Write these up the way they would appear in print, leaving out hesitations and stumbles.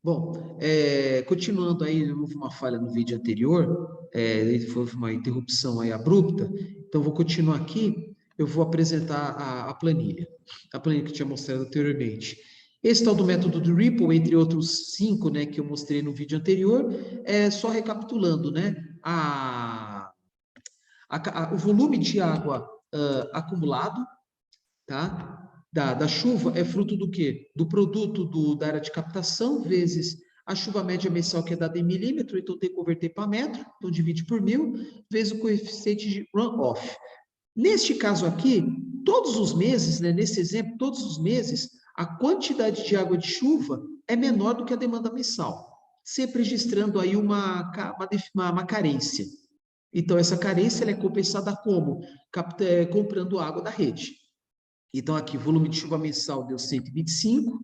Bom, continuando aí, houve uma falha no vídeo anterior, foi uma interrupção aí abrupta, então vou continuar aqui, eu vou apresentar a planilha que eu tinha mostrado anteriormente. Esse tal do método do Ripple, entre outros 5, né, que eu mostrei no vídeo anterior, só recapitulando, né, o volume de água acumulado, tá? Da chuva é fruto do quê? Do produto da área de captação vezes a chuva média mensal que é dada em milímetro, então tem que converter para metro, então divide por 1.000, vezes o coeficiente de runoff. Neste caso aqui, todos os meses, né, nesse exemplo, todos os meses, a quantidade de água de chuva é menor do que a demanda mensal, sempre registrando aí uma carência. Então, essa carência ela é compensada como? Comprando água da rede. Então, aqui, volume de chuva mensal deu 125,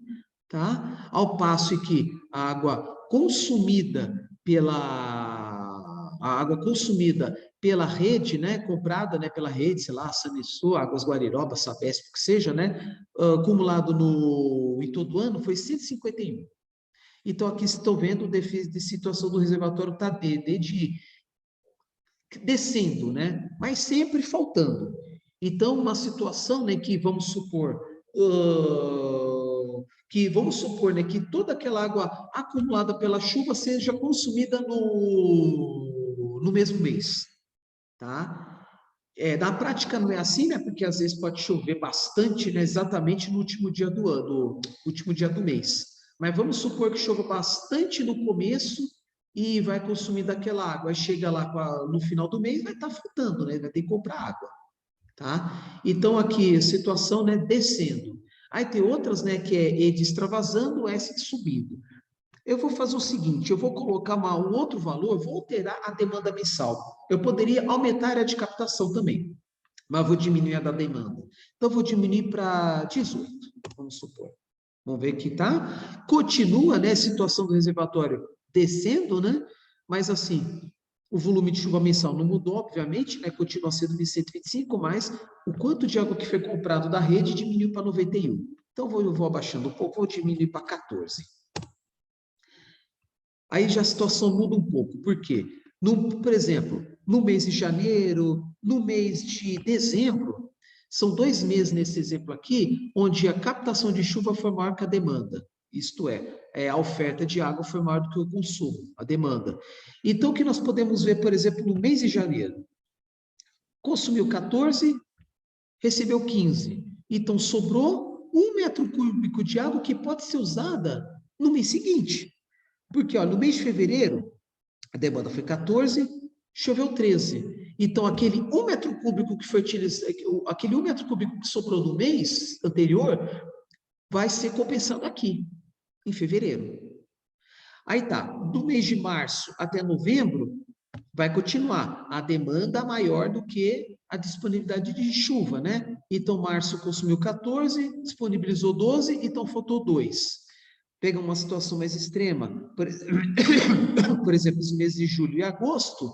tá? Ao passo que a água consumida pela rede, né, comprada, né, pela rede, sei lá, Sanepar, Águas Guariroba, Sabesp, o que seja, né, acumulado em todo ano foi 151. Então, aqui estão vendo o defeito de situação do reservatório está descendo, né, mas sempre faltando. Então, uma situação, né, que vamos supor, né, que toda aquela água acumulada pela chuva seja consumida no mesmo mês, tá? Na prática não é assim, né? Porque às vezes pode chover bastante, né? Exatamente no último dia do ano, último dia do mês. Mas vamos supor que chova bastante no começo e vai consumir daquela água. Aí chega lá no final do mês, vai estar faltando, né? Vai ter que comprar água, tá? Então aqui a situação, né? Descendo. Aí tem outras, né? Que é E de extravasando, S de subindo. Eu vou fazer o seguinte, eu vou colocar um outro valor, vou alterar a demanda mensal. Eu poderia aumentar a área de captação também, mas vou diminuir a da demanda. Então, vou diminuir para 18, vamos supor. Vamos ver que tá. Continua, né, a situação do reservatório descendo, né? Mas assim, o volume de chuva mensal não mudou, obviamente, né? Continua sendo de 125, mas o quanto de água que foi comprado da rede diminuiu para 91. Então, eu vou abaixando um pouco, vou diminuir para 14. Aí já a situação muda um pouco. Por quê? Por exemplo, no mês de janeiro, no mês de dezembro, são 2 meses nesse exemplo aqui, onde a captação de chuva foi maior que a demanda. Isto é, a oferta de água foi maior do que o consumo, a demanda. Então, o que nós podemos ver, por exemplo, no mês de janeiro? Consumiu 14, recebeu 15. Então, sobrou 1 metro cúbico de água que pode ser usada no mês seguinte. Porque, ó, no mês de fevereiro, a demanda foi 14, choveu 13. Então, aquele 1 metro cúbico que foi utilizado, aquele 1 metro cúbico que sobrou no mês anterior, vai ser compensado aqui, em fevereiro. Aí tá, do mês de março até novembro, vai continuar a demanda maior do que a disponibilidade de chuva, né? Então, março consumiu 14, disponibilizou 12, então faltou 2. Pega uma situação mais extrema, por exemplo, os meses de julho e agosto,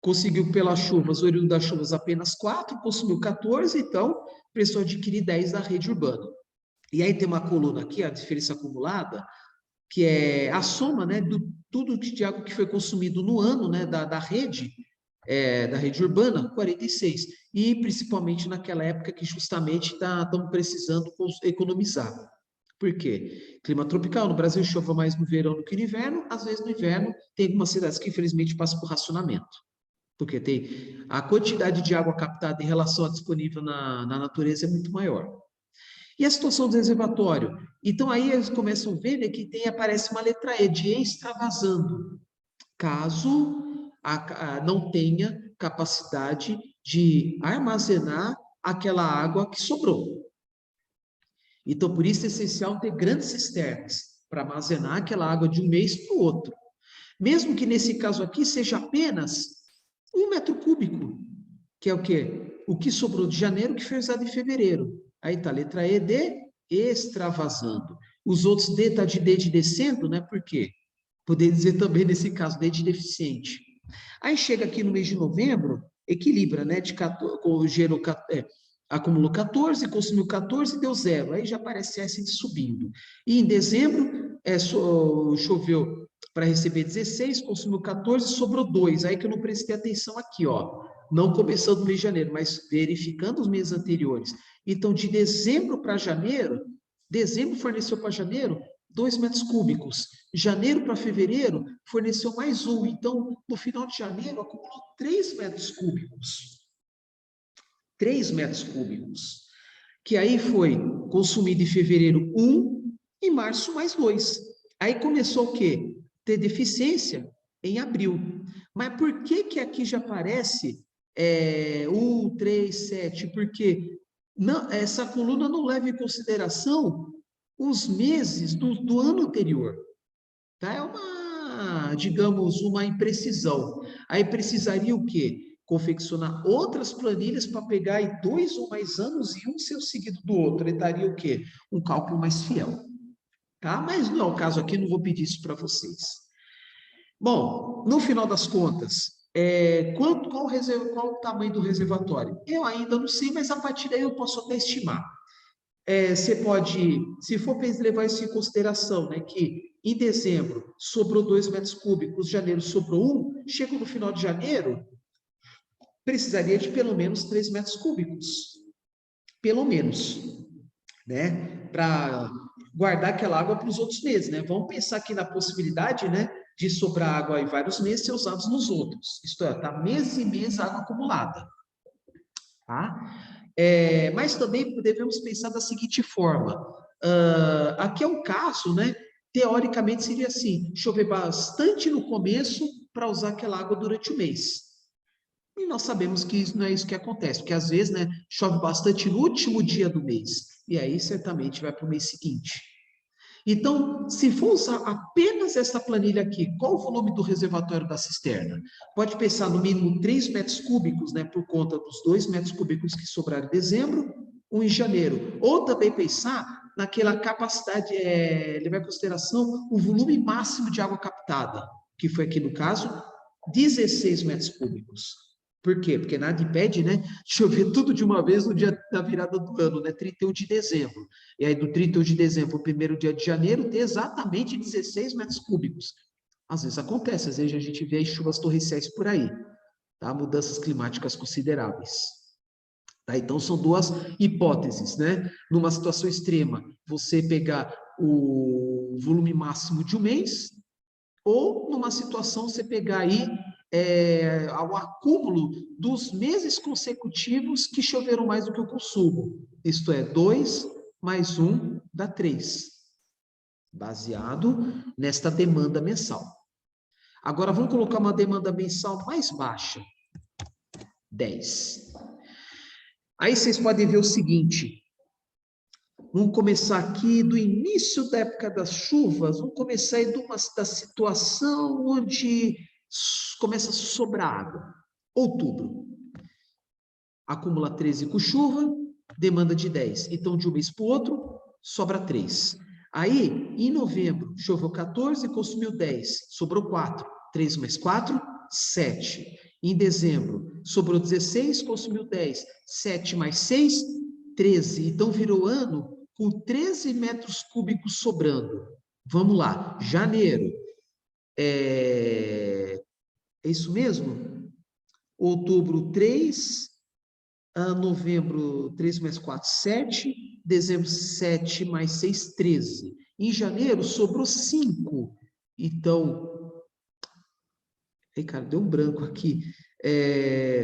conseguiu pelas chuvas, oriundo das chuvas apenas 4, consumiu 14, então precisou adquirir 10 da rede urbana. E aí tem uma coluna aqui, a diferença acumulada, que é a soma, né, do tudo de água que foi consumido no ano, né, da rede urbana, 46. E principalmente naquela época que justamente estamos precisando economizar. Por quê? Clima tropical, no Brasil chove mais no verão do que no inverno, às vezes no inverno tem algumas cidades que infelizmente passam por racionamento, porque tem a quantidade de água captada em relação à disponível na natureza é muito maior. E a situação do reservatório? Então aí eles começam a ver, né, que aparece uma letra E de extravasando, caso não tenha capacidade de armazenar aquela água que sobrou. Então, por isso é essencial ter grandes cisternas para armazenar aquela água de um mês para o outro. Mesmo que nesse caso aqui seja apenas 1 metro cúbico, que é o quê? O que sobrou de janeiro que foi usado em fevereiro. Aí tá, letra E de extravasando. Os outros D tá de D de descendo, né? Por quê? Poder dizer também nesse caso D de deficiente. Aí chega aqui no mês de novembro, equilibra, né? Gerou acumulou 14, consumiu 14, deu 0. Aí já aparece S subindo. E em dezembro, choveu para receber 16, consumiu 14, sobrou 2. Aí que eu não prestei atenção aqui, ó. Não começando no mês de janeiro, mas verificando os meses anteriores. Então, de dezembro para janeiro, dezembro forneceu para janeiro 2 metros cúbicos. Janeiro para fevereiro forneceu mais 1. Então, no final de janeiro, acumulou 3 metros cúbicos. 3 metros cúbicos. Que aí foi consumido em fevereiro 1 e março mais 2. Aí começou o quê? Ter deficiência em abril. Mas por que aqui já aparece 1, 3, 7? Porque não, essa coluna não leva em consideração os meses do ano anterior. Tá? É uma, digamos, uma imprecisão. Aí precisaria o quê? Confeccionar outras planilhas para pegar aí 2 ou mais anos e um ser seguido do outro. Ele daria o quê? Um cálculo mais fiel. Tá? Mas não é o caso aqui, não vou pedir isso para vocês. Bom, no final das contas, qual o tamanho do reservatório? Eu ainda não sei, mas a partir daí eu posso até estimar. Você pode, se for levar isso em consideração, né, que em dezembro sobrou 2 metros cúbicos, janeiro sobrou 1, chega no final de janeiro, precisaria de pelo menos 3 metros cúbicos. Pelo menos, né? Para guardar aquela água para os outros meses, né? Vamos pensar aqui na possibilidade, né, de sobrar água em vários meses e ser usados nos outros. Isto é, tá mês e mês água acumulada. Tá? Mas também devemos pensar da seguinte forma: aqui é um caso, né? Teoricamente seria assim: chover bastante no começo para usar aquela água durante o mês. E nós sabemos que isso não é isso que acontece, porque às vezes, né, chove bastante no último dia do mês, e aí certamente vai para o mês seguinte. Então, se for usar apenas essa planilha aqui, qual o volume do reservatório da cisterna? Pode pensar no mínimo 3 metros cúbicos, né, por conta dos 2 metros cúbicos que sobraram em dezembro, 1 em janeiro. Ou também pensar naquela capacidade, levar em consideração o volume máximo de água captada, que foi aqui no caso, 16 metros cúbicos. Por quê? Porque nada impede, né, chover tudo de uma vez no dia da virada do ano, né, 31 de dezembro. E aí do 31 de dezembro, o primeiro dia de janeiro, ter exatamente 16 metros cúbicos. Às vezes acontece, às vezes a gente vê as chuvas torrenciais por aí, tá? Mudanças climáticas consideráveis. Tá? Então são duas hipóteses, né? Numa situação extrema, você pegar o volume máximo de um mês, ou numa situação você pegar aí o acúmulo dos meses consecutivos que choveram mais do que o consumo. Isto é, 2 mais 1 dá 3, baseado nesta demanda mensal. Agora vamos colocar uma demanda mensal mais baixa, 10. Aí vocês podem ver o seguinte, vamos começar aqui do início da época das chuvas, vamos começar aí da situação onde começa a sobrar água. Outubro. Acumula 13 com chuva, demanda de 10. Então, de um mês para o outro, sobra 3. Aí, em novembro, choveu 14, consumiu 10, sobrou 4. 3 mais 4, 7. Em dezembro, sobrou 16, consumiu 10. 7 mais 6, 13. Então, virou ano com 13 metros cúbicos sobrando. Vamos lá, janeiro. É isso mesmo? Outubro, 3. Novembro, 3 mais 4, 7. Dezembro, 7 mais 6, 13. Em janeiro, sobrou 5. Então, cara, deu um branco aqui.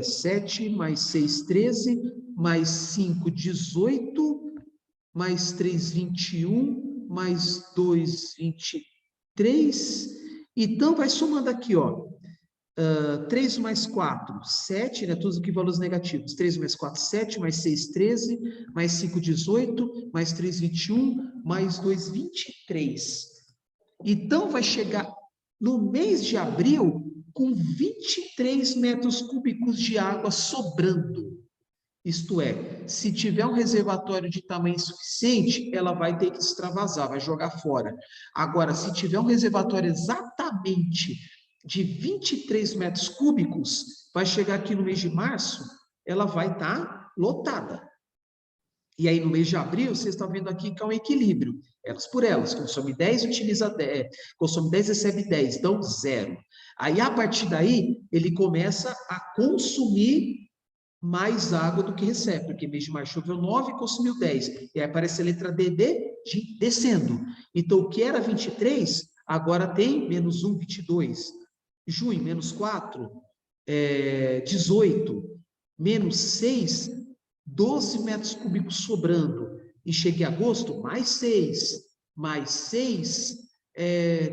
7 mais 6, 13. Mais 5, 18. Mais 3, 21. Mais 2, 23. Então, vai somando aqui, ó. 3 mais 4, 7, né? Todos aqui valores negativos. 3 mais 4, 7, mais 6, 13, mais 5, 18, mais 3, 21, mais 2, 23. Então, vai chegar no mês de abril com 23 metros cúbicos de água sobrando. Isto é, se tiver um reservatório de tamanho suficiente, ela vai ter que extravasar, vai jogar fora. Agora, se tiver um reservatório exatamente de 23 metros cúbicos, vai chegar aqui no mês de março, ela vai estar lotada. E aí, no mês de abril, vocês estão vendo aqui que é um equilíbrio. Elas por elas. Consome 10, utiliza 10. Consome 10, recebe 10. Então, zero. Aí, a partir daí, ele começa a consumir mais água do que recebe. Porque mês de março choveu 9 e consumiu 10. E aí aparece a letra D de descendo. Então, o que era 23, agora tem menos 1, 22. Junho, menos 4, 18. Menos 6, 12 metros cúbicos sobrando. E cheguei a agosto, mais 6,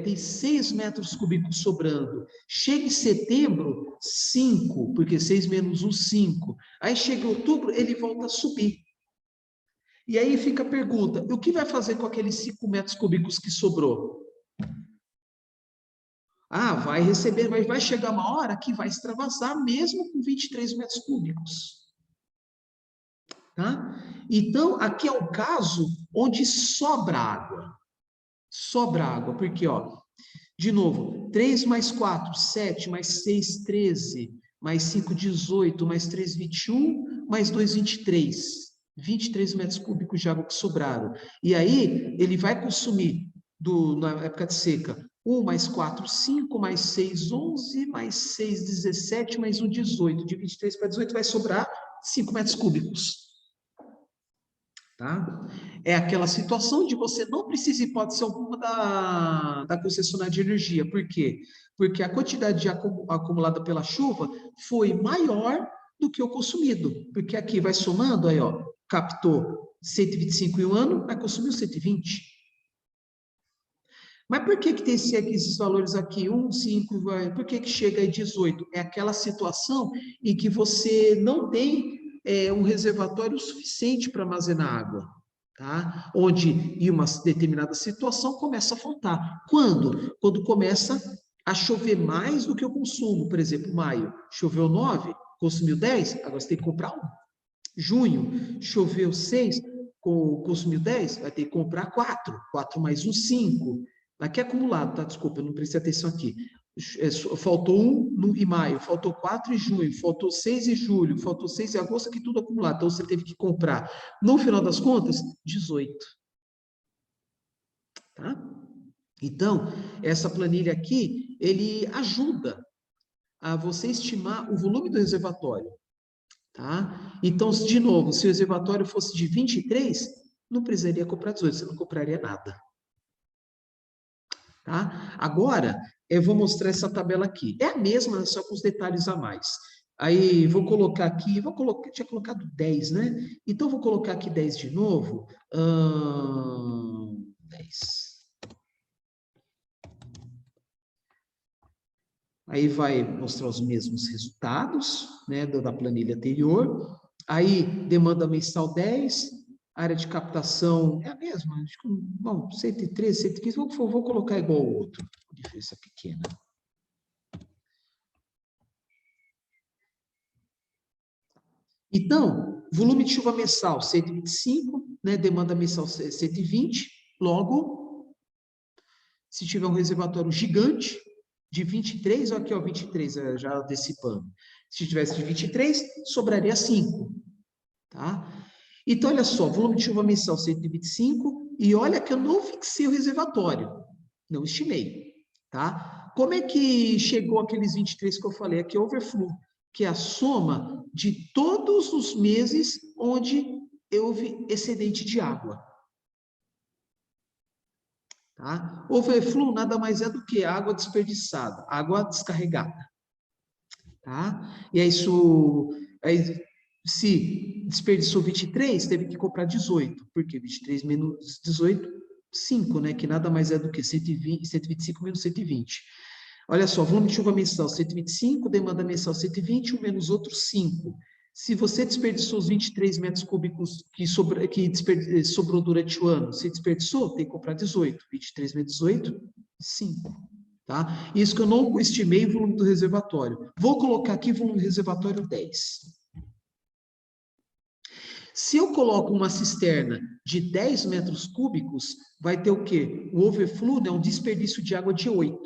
tem 6 metros cúbicos sobrando. Chega em setembro, 5, porque 6 menos 1, 5. Aí chega em outubro, ele volta a subir. E aí fica a pergunta, o que vai fazer com aqueles 5 metros cúbicos que sobrou? Ah, vai receber, mas vai chegar uma hora que vai extravasar mesmo com 23 metros cúbicos. Tá? Então, aqui é o caso onde sobra água. Sobra água, porque, ó, de novo, 3 mais 4, 7, mais 6, 13, mais 5, 18, mais 3, 21, mais 2, 23. 23 metros cúbicos de água que sobraram. E aí, ele vai consumir, na época de seca, 1 mais 4, 5, mais 6, 11, mais 6, 17, mais 1, 18. De 23 para 18 vai sobrar 5 metros cúbicos. Tá? É aquela situação de você não precisa hipótese alguma da concessionária de energia. Por quê? Porque a quantidade de acumulada pela chuva foi maior do que o consumido. Porque aqui vai somando, aí, ó, captou 125 em um ano, vai consumir 120. Mas por que tem esses valores aqui? 1, 5, por que chega a 18? É aquela situação em que você não tem um reservatório suficiente para armazenar água, tá? Onde, em uma determinada situação, começa a faltar. Quando? Quando começa a chover mais do que o consumo. Por exemplo, maio, choveu 9, consumiu 10, agora você tem que comprar 1. Junho, choveu 6, consumiu 10, vai ter que comprar 4. 4 mais 1, 5. Aqui é acumulado, tá? Desculpa, eu não prestei atenção aqui. Faltou 1 em maio, faltou 4 em junho, faltou 6 em julho, faltou 6 em agosto, aqui tudo acumulado. Então, você teve que comprar, no final das contas, 18. Tá? Então, essa planilha aqui, ele ajuda a você estimar o volume do reservatório. Tá? Então, de novo, se o reservatório fosse de 23, não precisaria comprar 18, você não compraria nada. Tá? Agora, eu vou mostrar essa tabela aqui. É a mesma, só com os detalhes a mais. Aí, vou colocar aqui, tinha colocado 10, né? Então, vou colocar aqui 10 de novo. 10. Aí vai mostrar os mesmos resultados, né, da planilha anterior. Aí, demanda mensal 10, área de captação é a mesma, bom, 113, 115, vou colocar igual ao outro, diferença pequena. Então, volume de chuva mensal, 125, né, demanda mensal 120, logo, se tiver um reservatório gigante, de 23, olha aqui, ó, 23, já antecipando. Se tivesse de 23, sobraria 5, tá? Então, olha só, volume de chuva mensal 125, e olha que eu não fixei o reservatório, não estimei, tá? Como é que chegou aqueles 23 que eu falei? Aqui é overflow, que é a soma de todos os meses onde houve excedente de água. Tá? Overflow nada mais é do que água desperdiçada, água descarregada. Tá? E é isso, se desperdiçou 23, teve que comprar 18, porque 23 menos 18, 5, né? Que nada mais é do que 125 menos 120. Olha só, volume de chuva mensal 125, demanda mensal 120, um menos outro 5. Se você desperdiçou os 23 metros cúbicos que sobrou durante o ano, se desperdiçou, tem que comprar 18. 23 menos 18, 5. Tá? Isso que eu não estimei o volume do reservatório. Vou colocar aqui o volume do reservatório 10. Se eu coloco uma cisterna de 10 metros cúbicos, vai ter o quê? O overflow, né, um desperdício de água de 8.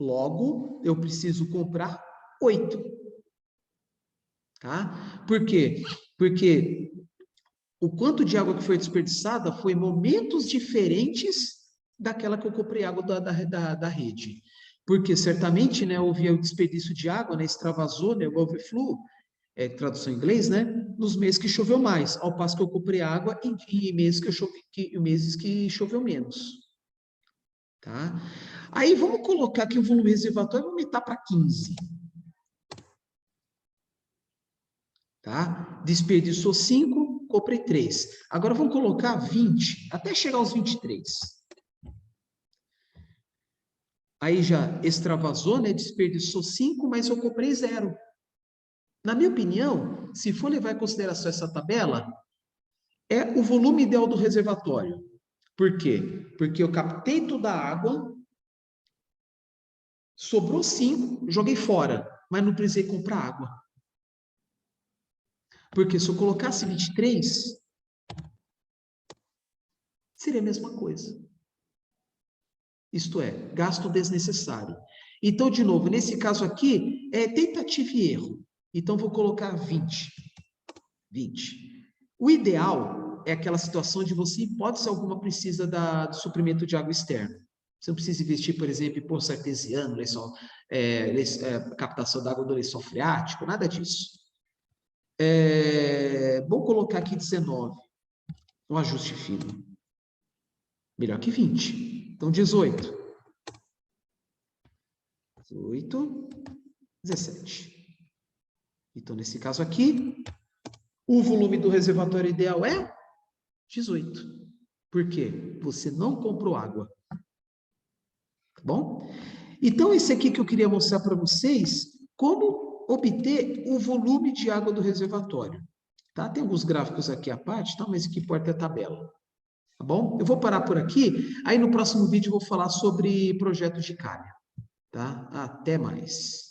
Logo, eu preciso comprar 8. Tá? Por quê? Porque o quanto de água que foi desperdiçada foi em momentos diferentes daquela que eu comprei água da rede. Porque certamente, né, houve o desperdício de água, né, extravasou, né, o overflow, tradução em inglês, né, nos meses que choveu mais, ao passo que eu comprei água em meses que choveu menos. Tá? Aí vamos colocar aqui o volume reservatório, vamos aumentar para 15. Tá? Desperdiçou 5, comprei 3. Agora vamos colocar 20, até chegar aos 23. Aí já extravasou, né? Desperdiçou 5, mas eu comprei 0. Na minha opinião, se for levar em consideração essa tabela, é o volume ideal do reservatório. Por quê? Porque eu captei toda a água, sobrou 5, joguei fora, mas não precisei comprar água. Porque se eu colocasse 23, seria a mesma coisa. Isto é, gasto desnecessário. Então, de novo, nesse caso aqui, é tentativa e erro. Então, vou colocar 20. 20. O ideal é aquela situação de você, em hipótese alguma, precisa do suprimento de água externa. Você não precisa investir, por exemplo, em poço artesiano, captação da água do lençol freático, nada disso. Vou colocar aqui 19. Um ajuste fino. Melhor que 20. Então, 18. 18, 17. Então, nesse caso aqui, o volume do reservatório ideal é 18. Por quê? Você não comprou água. Tá bom? Então, esse aqui que eu queria mostrar para vocês, como obter o volume de água do reservatório. Tá? Tem alguns gráficos aqui à parte, tá? Mas o que importa é a tabela. Tá bom? Eu vou parar por aqui, aí no próximo vídeo eu vou falar sobre projetos de calha. Tá? Até mais.